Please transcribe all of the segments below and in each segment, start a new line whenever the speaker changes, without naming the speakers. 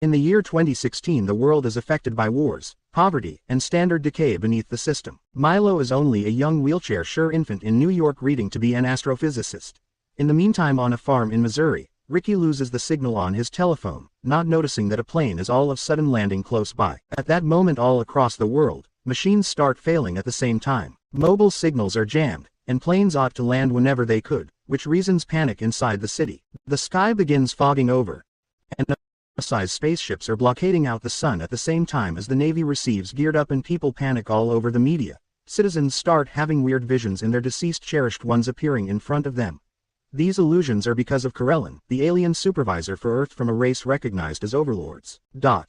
In the year 2016, the world is affected by wars, poverty, and standard decay beneath the system. Milo is only a young wheelchair-sure infant in New York reading to be an astrophysicist. In the meantime, on a farm in Missouri, Ricky loses the signal on his telephone, not noticing that a plane is all of a sudden landing close by. At that moment, all across the world, machines start failing at the same time. Mobile signals are jammed, and planes ought to land whenever they could, which reasons panic inside the city. The sky begins fogging over, and sized spaceships are blockading out the sun at the same time as the Navy receives geared up and people panic all over the media. Citizens start having weird visions in their deceased cherished ones appearing in front of them. These illusions are because of Corellin, the alien supervisor for Earth from a race recognized as Overlords.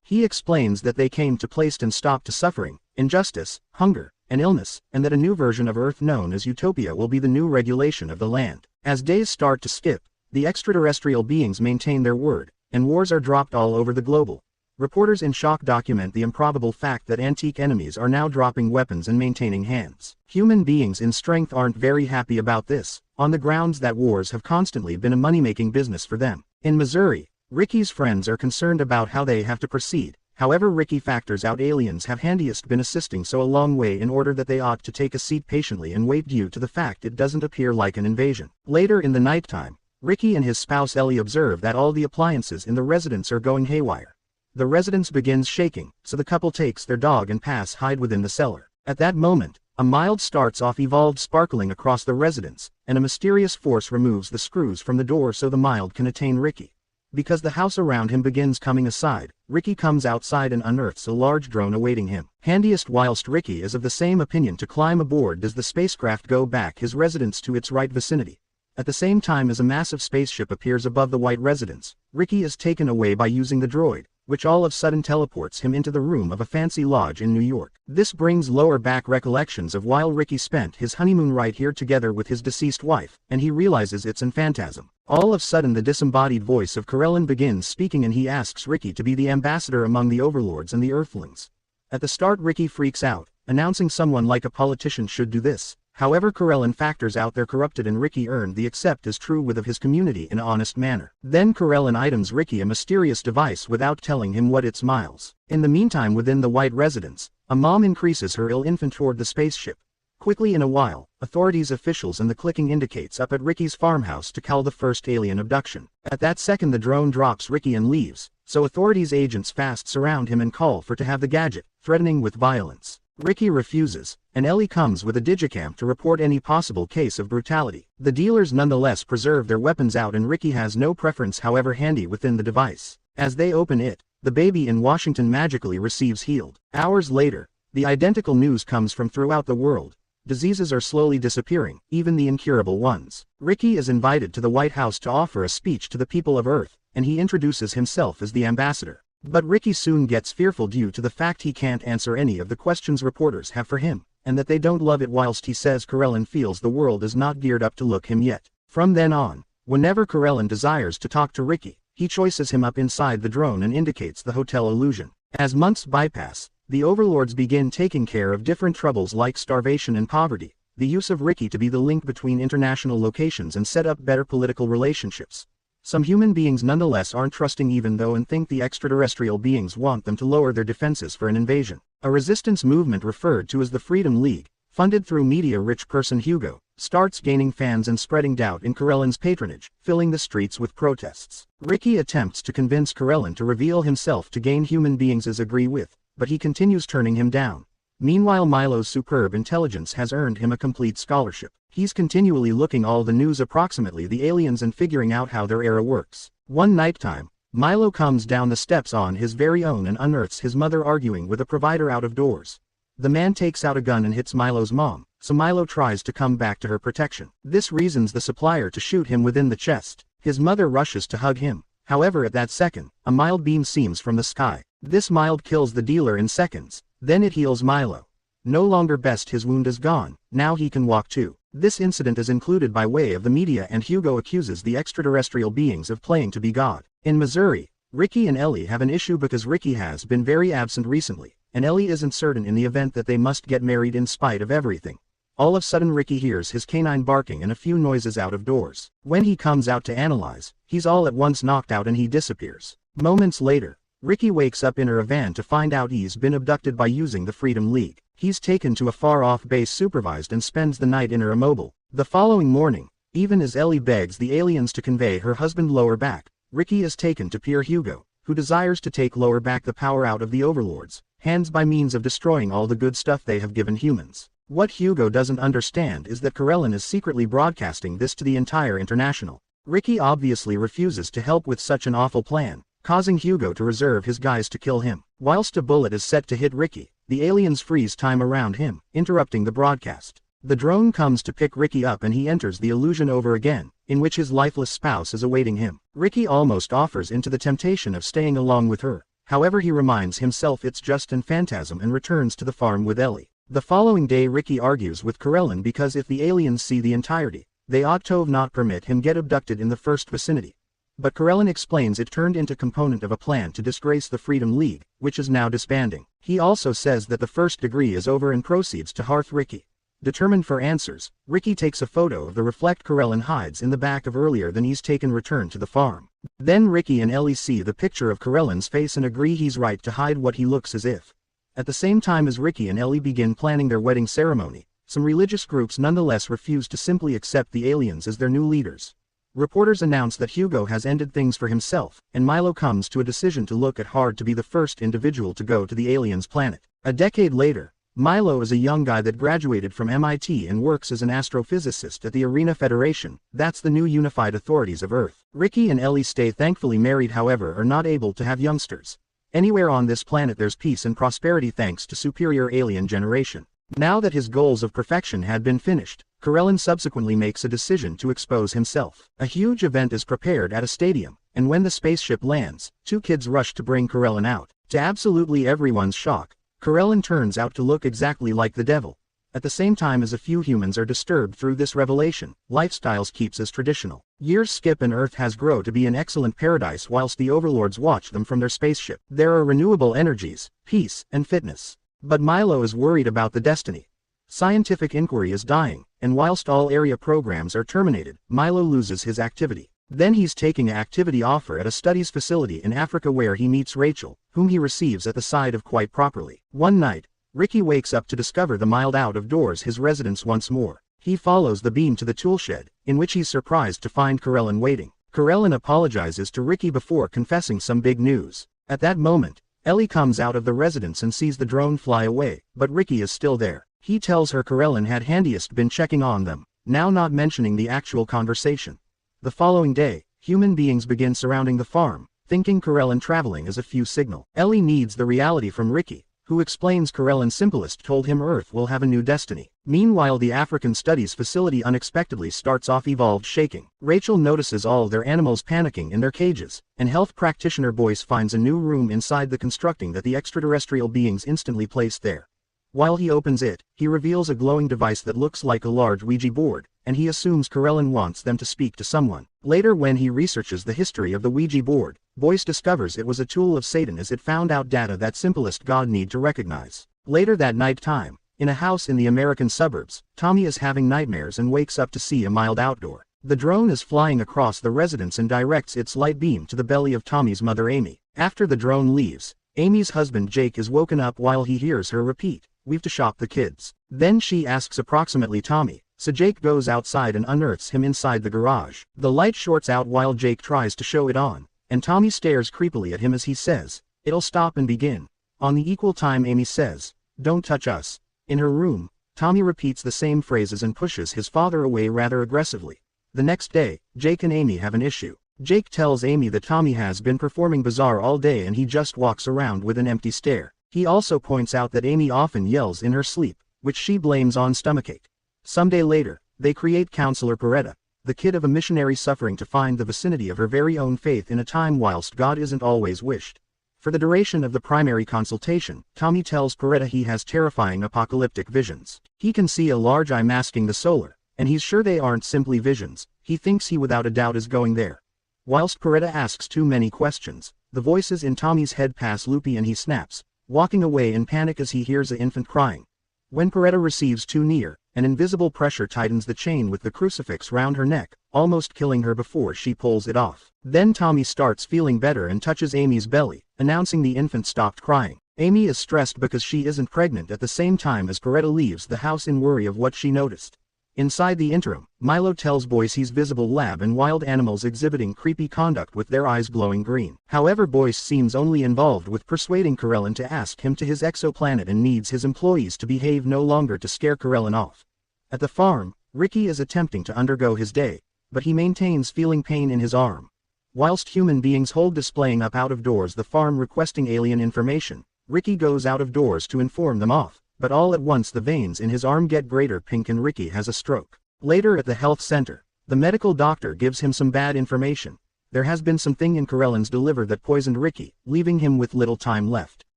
He explains that they came to place and stop to suffering, injustice, hunger, and illness, and that a new version of Earth known as Utopia will be the new regulation of the land. As days start to skip, the extraterrestrial beings maintain their word, and wars are dropped all over the globe. Reporters in shock document the improbable fact that antique enemies are now dropping weapons and maintaining hands. Human beings in strength aren't very happy about this, on the grounds that wars have constantly been a money-making business for them. In Missouri, Ricky's friends are concerned about how they have to proceed. However, Ricky factors out aliens have handiest been assisting so a long way in order that they ought to take a seat patiently and wait due to the fact it doesn't appear like an invasion. Later in the nighttime, Ricky and his spouse Ellie observe that all the appliances in the residence are going haywire. The residence begins shaking, so the couple takes their dog and hide within the cellar. At that moment, a mild starts off evolved sparkling across the residence, and a mysterious force removes the screws from the door so the mild can attain Ricky. Because the house around him begins coming aside, Ricky comes outside and unearths a large drone awaiting him. Handiest whilst Ricky is of the same opinion to climb aboard does the spacecraft go back his residence to its right vicinity. At the same time as a massive spaceship appears above the white residence, Ricky is taken away by using the droid, which all of a sudden teleports him into the room of a fancy lodge in New York. This brings lower back recollections of while Ricky spent his honeymoon right here together with his deceased wife, and he realizes it's an phantasm. All of a sudden the disembodied voice of Corellin begins speaking and he asks Ricky to be the ambassador among the Overlords and the Earthlings. At the start Ricky freaks out, announcing someone like a politician should do this. However, Corellin factors out they're corrupted and Ricky earned the accept as true with of his community in an honest manner. Then Corellin items Ricky a mysterious device without telling him what it's Miles. In the meantime within the white residence, a mom increases her ill infant toward the spaceship. Quickly in a while, authorities officials and the clicking indicates up at Ricky's farmhouse to call the first alien abduction. At that second the drone drops Ricky and leaves, so authorities agents fast surround him and call for to have the gadget, threatening with violence. Ricky refuses, and Ellie comes with a digicam to report any possible case of brutality. The dealers nonetheless preserve their weapons out and Ricky has no preference however handy within the device. As they open it, the baby in Washington magically receives healed. Hours later, the identical news comes from throughout the world. Diseases are slowly disappearing, even the incurable ones. Ricky is invited to the White House to offer a speech to the people of Earth, and he introduces himself as the ambassador. But Ricky soon gets fearful due to the fact he can't answer any of the questions reporters have for him, and that they don't love it whilst he says Corellin feels the world is not geared up to look him yet. From then on, whenever Corellin desires to talk to Ricky, he choices him up inside the drone and indicates the hotel illusion. As months bypass, the Overlords begin taking care of different troubles like starvation and poverty, the use of Ricky to be the link between international locations and set up better political relationships. Some human beings nonetheless aren't trusting even though and think the extraterrestrial beings want them to lower their defenses for an invasion. A resistance movement referred to as the Freedom League, funded through media-rich person Hugo, starts gaining fans and spreading doubt in Corellin's patronage, filling the streets with protests. Ricky attempts to convince Corellin to reveal himself to gain human beings' agree with, but he continues turning him down. Meanwhile Milo's superb intelligence has earned him a complete scholarship. He's continually looking all the news approximately the aliens and figuring out how their era works. One nighttime, Milo comes down the steps on his very own and unearths his mother arguing with a provider out of doors. The man takes out a gun and hits Milo's mom, so Milo tries to come back to her protection. This reasons the supplier to shoot him within the chest. His mother rushes to hug him. However, at that second, a mild beam seems from the sky. This mild kills the dealer in seconds, then it heals Milo. No longer best his wound is gone, now he can walk too. This incident is included by way of the media and Hugo accuses the extraterrestrial beings of playing to be God. In Missouri, Ricky and Ellie have an issue because Ricky has been very absent recently, and Ellie isn't certain in the event that they must get married in spite of everything. All of a sudden Ricky hears his canine barking and a few noises out of doors. When he comes out to analyze, he's all at once knocked out and he disappears. Moments later, Ricky wakes up in her van to find out he's been abducted by using the Freedom League. He's taken to a far-off base supervised and spends the night in her immobile. The following morning, even as Ellie begs the aliens to convey her husband Lower Back, Ricky is taken to Pierre Hugo, who desires to take Lower Back the power out of the Overlords, hands by means of destroying all the good stuff they have given humans. What Hugo doesn't understand is that Corellin is secretly broadcasting this to the entire International. Ricky obviously refuses to help with such an awful plan, causing Hugo to reserve his guys to kill him. Whilst a bullet is set to hit Ricky, the aliens freeze time around him, interrupting the broadcast. The drone comes to pick Ricky up and he enters the illusion over again, in which his lifeless spouse is awaiting him. Ricky almost offers into the temptation of staying along with her, however he reminds himself it's just an phantasm and returns to the farm with Ellie. The following day Ricky argues with Corellin because if the aliens see the entirety, they ought to not permit him get abducted in the first vicinity. But Corellin explains it turned into component of a plan to disgrace the Freedom League, which is now disbanding. He also says that the first degree is over and proceeds to hearth Ricky. Determined for answers, Ricky takes a photo of the reflect Corellin hides in the back of earlier than he's taken return to the farm. Then Ricky and Ellie see the picture of Corellin's face and agree he's right to hide what he looks as if. At the same time as Ricky and Ellie begin planning their wedding ceremony, some religious groups nonetheless refuse to simply accept the aliens as their new leaders. Reporters announce that Hugo has ended things for himself, and Milo comes to a decision to look at hard to be the first individual to go to the aliens' planet. A decade later, Milo is a young guy that graduated from MIT and works as an astrophysicist at the Arena Federation, that's the new unified authorities of Earth. Ricky and Ellie stay thankfully married, however are not able to have youngsters. Anywhere on this planet there's peace and prosperity thanks to superior alien generation. Now that his goals of perfection had been finished, Corellin subsequently makes a decision to expose himself. A huge event is prepared at a stadium, and when the spaceship lands, two kids rush to bring Corellin out. To absolutely everyone's shock, Corellin turns out to look exactly like the devil. At the same time as a few humans are disturbed through this revelation, lifestyles keeps as traditional. Years skip and Earth has grown to be an excellent paradise whilst the Overlords watch them from their spaceship. There are renewable energies, peace, and fitness. But Milo is worried about the destiny. Scientific inquiry is dying, and whilst all area programs are terminated, Milo loses his activity. Then he's taking an activity offer at a studies facility in Africa where he meets Rachel, whom he receives at the side of quite properly. One night, Ricky wakes up to discover the mild out of doors his residence once more. He follows the beam to the toolshed, in which he's surprised to find Corellin waiting. Corellin apologizes to Ricky before confessing some big news. At that moment, Ellie comes out of the residence and sees the drone fly away, but Ricky is still there. He tells her Corellin had handiest been checking on them, now not mentioning the actual conversation. The following day, human beings begin surrounding the farm, thinking Corellin traveling as a few signal. Ellie needs the reality from Ricky, who explains Corellin's simplest told him Earth will have a new destiny. Meanwhile the African Studies facility unexpectedly starts off evolved shaking. Rachel notices all their animals panicking in their cages, and health practitioner Boyce finds a new room inside the constructing that the extraterrestrial beings instantly placed there. While he opens it, he reveals a glowing device that looks like a large Ouija board, and he assumes Corellin wants them to speak to someone. Later when he researches the history of the Ouija board, Boyce discovers it was a tool of Satan as it found out data that simplest God need to recognize. Later that night time, in a house in the American suburbs, Tommy is having nightmares and wakes up to see a mild outdoor. The drone is flying across the residence and directs its light beam to the belly of Tommy's mother Amy. After the drone leaves, Amy's husband Jake is woken up while he hears her repeat, "We've to shop the kids." Then she asks approximately Tommy, so Jake goes outside and unearths him inside the garage. The light shorts out while Jake tries to show it on, and Tommy stares creepily at him as he says, "It'll stop and begin." On the equal time Amy says, "Don't touch us." In her room, Tommy repeats the same phrases and pushes his father away rather aggressively. The next day, Jake and Amy have an issue. Jake tells Amy that Tommy has been performing bizarre all day and he just walks around with an empty stare. He also points out that Amy often yells in her sleep, which she blames on stomachache. Some day later, they create Counselor Peretta, the kid of a missionary suffering to find the vicinity of her very own faith in a time whilst God isn't always wished. For the duration of the primary consultation, Tommy tells Peretta he has terrifying apocalyptic visions. He can see a large eye masking the solar, and he's sure they aren't simply visions. He thinks he without a doubt is going there. Whilst Peretta asks too many questions, the voices in Tommy's head pass loopy and he snaps, walking away in panic as he hears an infant crying. When Peretta receives too near, an invisible pressure tightens the chain with the crucifix round her neck, almost killing her before she pulls it off. Then Tommy starts feeling better and touches Amy's belly, announcing the infant stopped crying. Amy is stressed because she isn't pregnant at the same time as Coretta leaves the house in worry of what she noticed. Inside the interim, Milo tells Boyce he's visible lab and wild animals exhibiting creepy conduct with their eyes glowing green. However, Boyce seems only involved with persuading Corellin to ask him to his exoplanet and needs his employees to behave no longer to scare Corellin off. At the farm, Ricky is attempting to undergo his day, but he maintains feeling pain in his arm. Whilst human beings hold displaying up out of doors the farm requesting alien information, Ricky goes out of doors to inform them off. But all at once the veins in his arm get greater pink and Ricky has a stroke. Later at the health center, the medical doctor gives him some bad information. There has been something in Corellin's liver that poisoned Ricky, leaving him with little time left.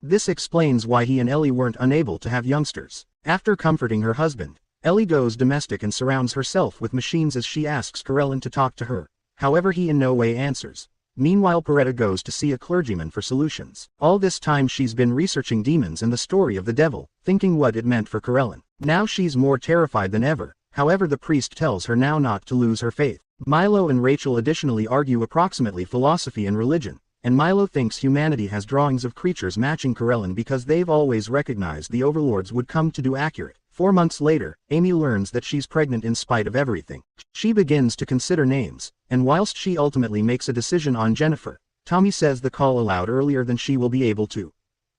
This explains why he and Ellie weren't unable to have youngsters. After comforting her husband, Ellie goes domestic and surrounds herself with machines as she asks Corellin to talk to her. However, he in no way answers. Meanwhile, Coretta goes to see a clergyman for solutions. All this time she's been researching demons and the story of the devil, thinking what it meant for Corellin. Now she's more terrified than ever. However, the priest tells her now not to lose her faith. Milo and Rachel additionally argue approximately philosophy and religion, and Milo thinks humanity has drawings of creatures matching Corellin because they've always recognized the Overlords would come to do accurate. 4 months later, Amy learns that she's pregnant in spite of everything. She begins to consider names, and whilst she ultimately makes a decision on Jennifer, Tommy says the call aloud earlier than she will be able to.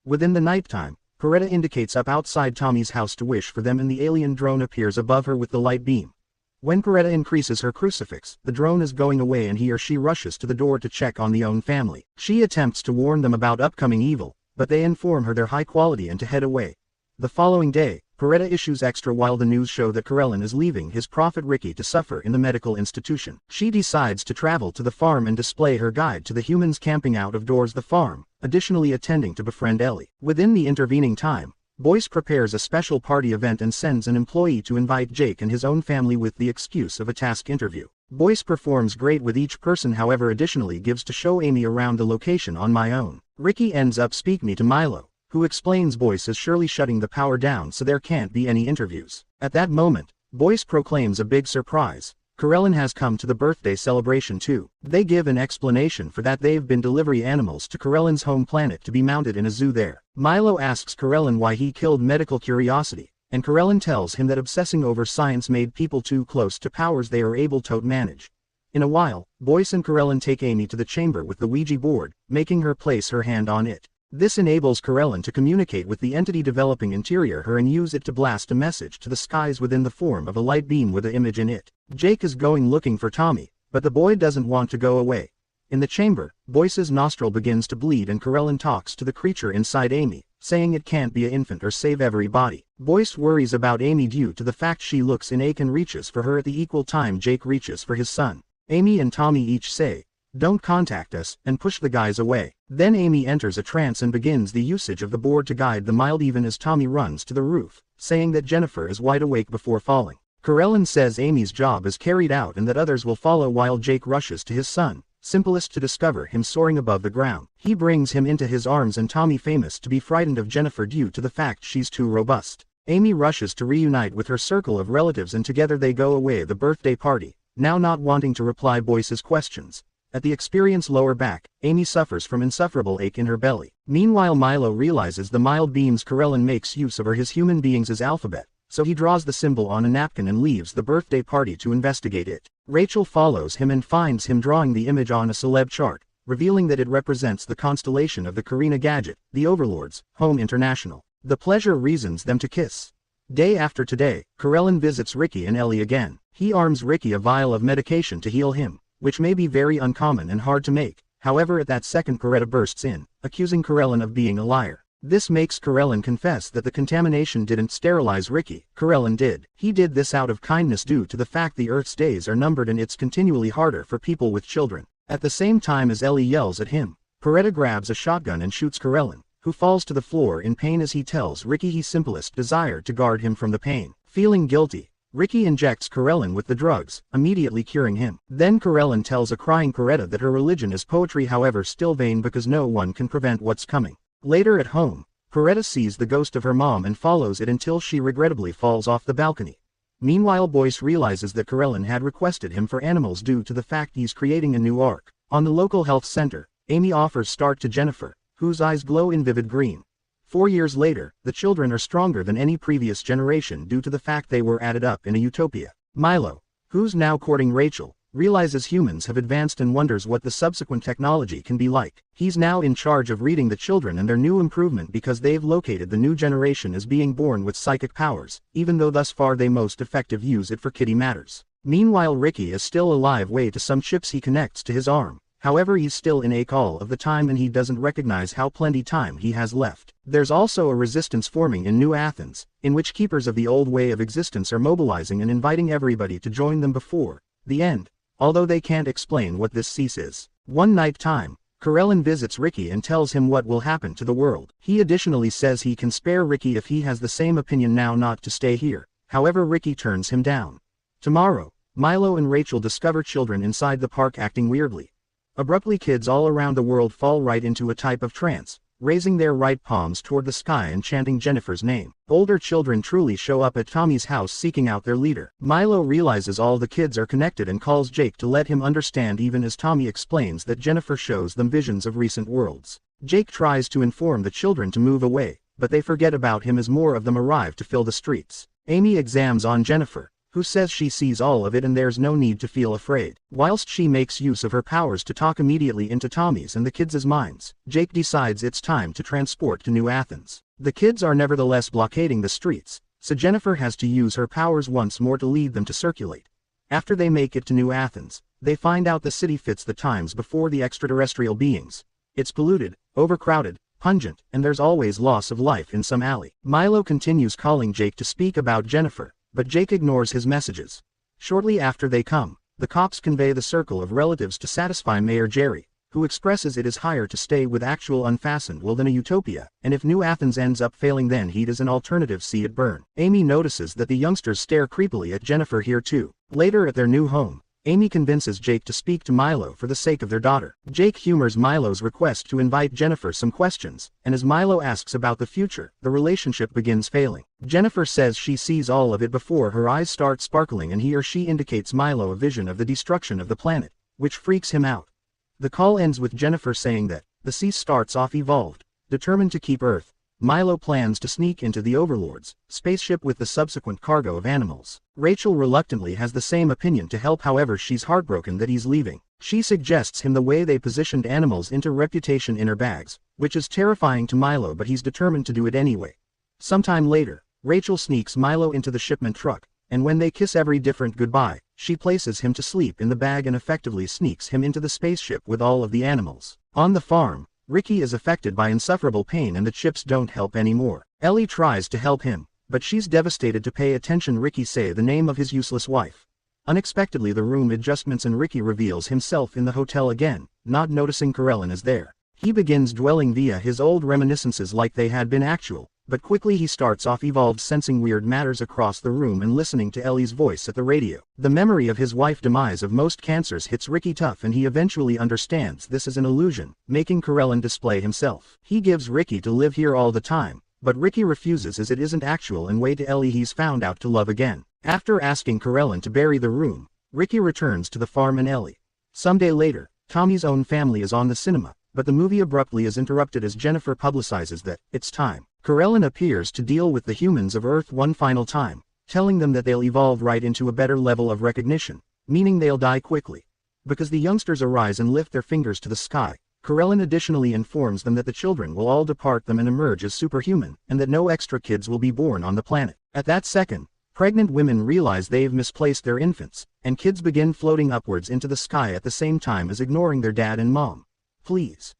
Within the nighttime, Coretta indicates up outside Tommy's house to wish for them and the alien drone appears above her with the light beam. When Coretta increases her crucifix, the drone is going away and he or she rushes to the door to check on the own family. She attempts to warn them about upcoming evil, but they inform her they're high quality and to head away. The following day, Coretta issues extra while the news show that Corellin is leaving his prophet Ricky to suffer in the medical institution. She decides to travel to the farm and display her guide to the humans camping out of doors the farm, additionally attending to befriend Ellie. Within the intervening time, Boyce prepares a special party event and sends an employee to invite Jake and his own family with the excuse of a task interview. Boyce performs great with each person, however additionally gives to show Amy around the location on my own. Ricky ends up speaking to Milo, who explains Boyce is surely shutting the power down so there can't be any interviews. At that moment, Boyce proclaims a big surprise. Corellin has come to the birthday celebration too. They give an explanation for that: they've been delivery animals to Corellin's home planet to be mounted in a zoo there. Milo asks Corellin why he killed medical curiosity, and Corellin tells him that obsessing over science made people too close to powers they are able to manage. In a while, Boyce and Corellin take Amy to the chamber with the Ouija board, making her place her hand on it. This enables Corellin to communicate with the entity developing interior her and use it to blast a message to the skies within the form of a light beam with an image in it. Jake is going looking for Tommy, but the boy doesn't want to go away. In the chamber, Boyce's nostril begins to bleed and Corellin talks to the creature inside Amy, saying it can't be an infant or save everybody. Boyce worries about Amy due to the fact she looks in ache and reaches for her at the equal time Jake reaches for his son. Amy and Tommy each say, "Don't contact us," and push the guys away. Then Amy enters a trance and begins the usage of the board to guide the mild even as Tommy runs to the roof, saying that Jennifer is wide awake before falling. Corellin says Amy's job is carried out and that others will follow while Jake rushes to his son, simplest to discover him soaring above the ground. He brings him into his arms and Tommy, famous to be frightened of Jennifer due to the fact she's too robust. Amy rushes to reunite with her circle of relatives and together they go away the birthday party, now not wanting to reply Boyce's questions. At the experience lower back, Amy suffers from insufferable ache in her belly. Meanwhile, Milo realizes the mild beams Corellin makes use of are his human beings as alphabet, so he draws the symbol on a napkin and leaves the birthday party to investigate it. Rachel follows him and finds him drawing the image on a celeb chart, revealing that it represents the constellation of the Karina Gadget, the Overlords, Home International. The pleasure reasons them to kiss. Day after today, Corellin visits Ricky and Ellie again. He arms Ricky a vial of medication to heal him, which may be very uncommon and hard to make. However, at that second Coretta bursts in, accusing Corellin of being a liar. This makes Corellin confess that the contamination didn't sterilize Ricky, Corellin did. He did this out of kindness due to the fact the Earth's days are numbered and it's continually harder for people with children. At the same time as Ellie yells at him, Coretta grabs a shotgun and shoots Corellin, who falls to the floor in pain as he tells Ricky he simplest desired to guard him from the pain. Feeling guilty, Ricky injects Corellin with the drugs, immediately curing him. Then Corellin tells a crying Coretta that her religion is poetry, however still vain because no one can prevent what's coming. Later at home, Coretta sees the ghost of her mom and follows it until she regrettably falls off the balcony. Meanwhile, Boyce realizes that Corellin had requested him for animals due to the fact he's creating a new ark. On the local health center, Amy offers Stark to Jennifer, whose eyes glow in vivid green. 4 years later, the children are stronger than any previous generation due to the fact they were added up in a utopia. Milo, who's now courting Rachel, realizes humans have advanced and wonders what the subsequent technology can be like. He's now in charge of reading the children and their new improvement because they've located the new generation as being born with psychic powers, even though thus far they most effective use it for kitty matters. Meanwhile, Ricky is still alive way to some chips he connects to his arm. However, he's still in ache all of the time and he doesn't recognize how plenty time he has left. There's also a resistance forming in New Athens, in which keepers of the old way of existence are mobilizing and inviting everybody to join them before the end, although they can't explain what this cease is. One night time, Corellin visits Ricky and tells him what will happen to the world. He additionally says he can spare Ricky if he has the same opinion now not to stay here. However, Ricky turns him down. Tomorrow, Milo and Rachel discover children inside the park acting weirdly. Abruptly, kids all around the world fall right into a type of trance, raising their right palms toward the sky and chanting Jennifer's name. Older children truly show up at Tommy's house seeking out their leader. Milo realizes all the kids are connected and calls Jake to let him understand, even as Tommy explains that Jennifer shows them visions of recent worlds. Jake tries to inform the children to move away, but they forget about him as more of them arrive to fill the streets. Amy examines on Jennifer, who says she sees all of it and there's no need to feel afraid. Whilst she makes use of her powers to talk immediately into Tommy's and the kids' minds, Jake decides it's time to transport to New Athens. The kids are nevertheless blockading the streets, so Jennifer has to use her powers once more to lead them to circulate. After they make it to New Athens, they find out the city fits the times before the extraterrestrial beings. It's polluted, overcrowded, pungent, and there's always loss of life in some alley. Milo continues calling Jake to speak about Jennifer, but Jake ignores his messages. Shortly after they come, the cops convey the circle of relatives to satisfy Mayor Jerry, who expresses it is higher to stay with actual unfastened will than a utopia, and if New Athens ends up failing then he'd as an alternative see it burn. Amy notices that the youngsters stare creepily at Jennifer here too. Later at their new home, Amy convinces Jake to speak to Milo for the sake of their daughter. Jake humors Milo's request to invite Jennifer some questions, and as Milo asks about the future, the relationship begins failing. Jennifer says she sees all of it before her eyes start sparkling and he or she indicates Milo a vision of the destruction of the planet, which freaks him out. The call ends with Jennifer saying that the cease starts off evolved, determined to keep Earth. Milo plans to sneak into the Overlords spaceship with the subsequent cargo of animals. Rachel reluctantly has the same opinion to help, however she's heartbroken that he's leaving. She suggests him the way they positioned animals into reputation inner bags, which is terrifying to Milo but he's determined to do it anyway. Sometime later, Rachel sneaks Milo into the shipment truck, and when they kiss every different goodbye, she places him to sleep in the bag and effectively sneaks him into the spaceship with all of the animals. On the farm, Ricky is affected by insufferable pain and the chips don't help anymore. Ellie tries to help him, but she's devastated to pay attention. Ricky say the name of his useless wife. Unexpectedly the room adjustments and Ricky reveals himself in the hotel again, not noticing Corellin is there. He begins dwelling via his old reminiscences like they had been actual, but quickly he starts off evolved, sensing weird matters across the room and listening to Ellie's voice at the radio. The memory of his wife's demise of most cancers hits Ricky tough and he eventually understands this is an illusion, making Corellin display himself. He gives Ricky to live here all the time, but Ricky refuses as it isn't actual and way to Ellie he's found out to love again. After asking Corellin to bury the room, Ricky returns to the farm and Ellie. Someday later, Tommy's own family is on the cinema, but the movie abruptly is interrupted as Jennifer publicizes that it's time. Corellin appears to deal with the humans of Earth one final time, telling them that they'll evolve right into a better level of recognition, meaning they'll die quickly. Because the youngsters arise and lift their fingers to the sky, Corellin additionally informs them that the children will all depart them and emerge as superhuman, and that no extra kids will be born on the planet. At that second, pregnant women realize they've misplaced their infants, and kids begin floating upwards into the sky at the same time as ignoring their dad and mom. Please.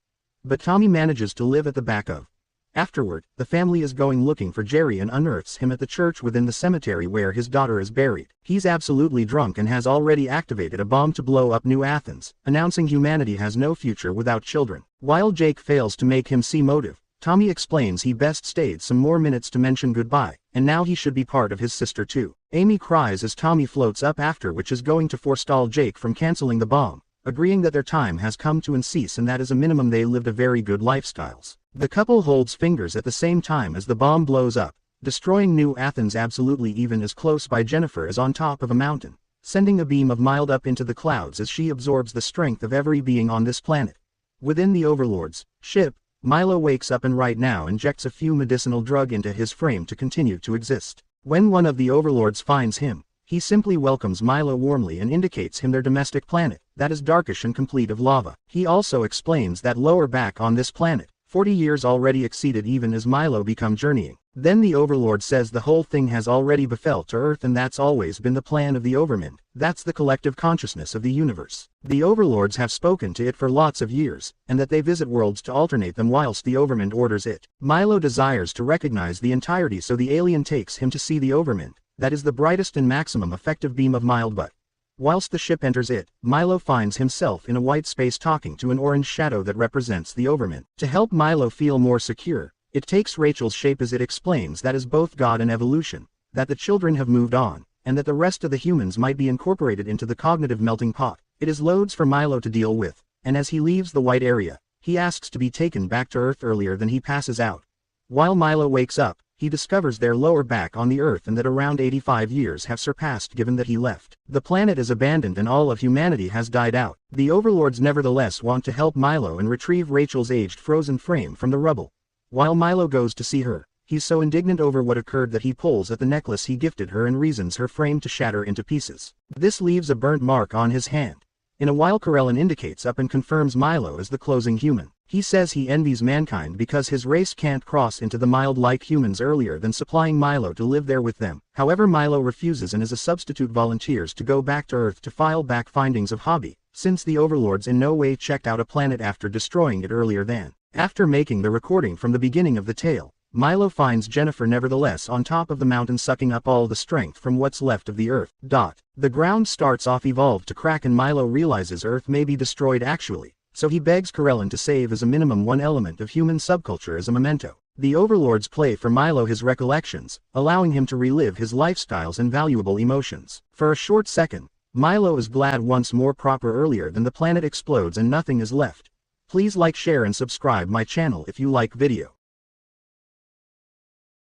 But Tommy manages to live at the back of. Afterward, the family is going looking for Jerry and unearths him at the church within the cemetery where his daughter is buried. He's absolutely drunk and has already activated a bomb to blow up New Athens, announcing humanity has no future without children. While Jake fails to make him see motive, Tommy explains he best stayed some more minutes to mention goodbye, and now he should be part of his sister too. Amy cries as Tommy floats up after, which is going to forestall Jake from canceling the bomb, agreeing that their time has come to an cease and that as a minimum they lived a very good lifestyles. The couple holds fingers at the same time as the bomb blows up, destroying New Athens absolutely even as close by Jennifer as on top of a mountain, sending a beam of mild up into the clouds as she absorbs the strength of every being on this planet. Within the Overlords ship, Milo wakes up and right now injects a few medicinal drug into his frame to continue to exist. When one of the overlords finds him, he simply welcomes Milo warmly and indicates him their domestic planet, that is darkish and complete of lava. He also explains that lower back on this planet, 40 years already exceeded even as Milo become journeying. Then the Overlord says the whole thing has already befell to Earth and that's always been the plan of the Overmind, that's the collective consciousness of the universe. The Overlords have spoken to it for lots of years, and that they visit worlds to alternate them whilst the Overmind orders it. Milo desires to recognize the entirety so the alien takes him to see the Overmind, that is the brightest and maximum effective beam of mild but. Whilst the ship enters it, Milo finds himself in a white space talking to an orange shadow that represents the Overmind. To help Milo feel more secure, it takes Rachel's shape as it explains that is both God and evolution, that the children have moved on, and that the rest of the humans might be incorporated into the cognitive melting pot. It is loads for Milo to deal with, and as he leaves the white area, he asks to be taken back to Earth earlier than he passes out. While Milo wakes up, he discovers their lower back on the Earth and that around 85 years have surpassed given that he left. The planet is abandoned and all of humanity has died out. The Overlords nevertheless want to help Milo and retrieve Rachel's aged frozen frame from the rubble. While Milo goes to see her, he's so indignant over what occurred that he pulls at the necklace he gifted her and reasons her frame to shatter into pieces. This leaves a burnt mark on his hand. In a while Corellin indicates up and confirms Milo as the closing human. He says he envies mankind because his race can't cross into the mild-like humans earlier than supplying Milo to live there with them. However Milo refuses and as a substitute volunteers to go back to Earth to file back findings of Hobby, since the Overlords in no way checked out a planet after destroying it earlier than. After making the recording from the beginning of the tale, Milo finds Jennifer nevertheless on top of the mountain sucking up all the strength from what's left of the Earth. The ground starts off evolved to crack and Milo realizes Earth may be destroyed actually, so he begs Corellin to save as a minimum one element of human subculture as a memento. The Overlords play for Milo his recollections, allowing him to relive his lifestyles and valuable emotions. For a short second, Milo is glad once more proper earlier than the planet explodes and nothing is left. Please like, share and subscribe my channel if you like video.